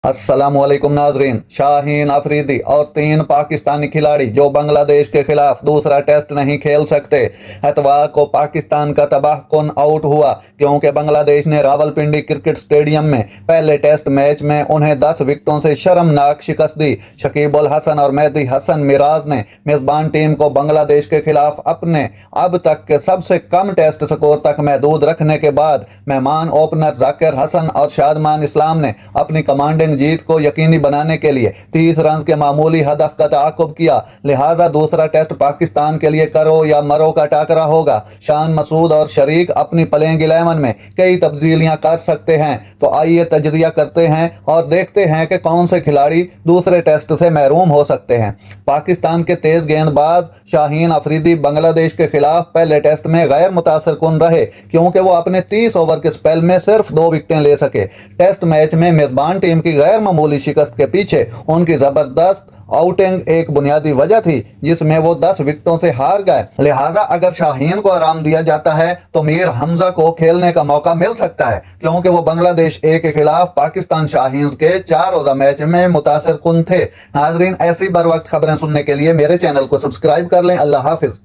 अस्सलाम वालेकुम नाजरीन। शाहीन अफरीदी और 3 पाकिस्तानी खिलाड़ी जो बांग्लादेश के खिलाफ दूसरा टेस्ट नहीं खेल सकते। इतवार को पाकिस्तान का तबाहकुन आउट हुआ क्योंकि बांग्लादेश ने रावलपिंडी क्रिकेट स्टेडियम में पहले टेस्ट मैच में उन्हें 10 विकेटों से शर्मनाक शिकस्त दी। शकीब उल हसन और मेहदी हसन मिराज ने मेजबान टीम को बांग्लादेश के खिलाफ अपने अब तक के सबसे कम टेस्ट स्कोर तक महदूद रखने के बाद मेहमान ओपनर जाकिर हसन और शादमान इस्लाम ने अपनी कमांडिंग जीत को यकीनी बनाने के लिए 30 रन के मामूली हदफ का ताक़ुब किया। लिहाजा दूसरा टेस्ट पाकिस्तान के लिए करो या मरो का टाकरा होगा। शान मसूद और शरीक अपनी प्लेइंग 11 में कई तब्दीलियां कर सकते हैं। तो आइए तजज़िया करते हैं और देखते हैं कि कौन से खिलाड़ी दूसरे टेस्ट से महरूम हो सकते हैं। पाकिस्तान के तेज गेंदबाज शाहीन अफरीदी बांग्लादेश के खिलाफ पहले टेस्ट में गैर मुतासर कुन रहे क्योंकि वो अपने 30 ओवर के स्पेल में सिर्फ 2 विकेटें ले सके। टेस्ट मैच में मेजबान टीम की गैर मामूली शिकस्त के पीछे उनकी जबरदस्त आउटिंग एक बुनियादी वजह थी जिसमें वो 10 विकेटों से हार गए। लिहाजा अगर शाहीन को आराम दिया जाता है तो मीर हमजा को खेलने का मौका मिल सकता है क्योंकि वो बांग्लादेश ए के खिलाफ पाकिस्तान शाहीन के 4 रोजा मैच में मुतासर कुन थे। नाजरीन, ऐसी बर वक्त खबरें सुनने के लिए मेरे चैनल को सब्सक्राइब कर लें। अल्लाह हाफिज।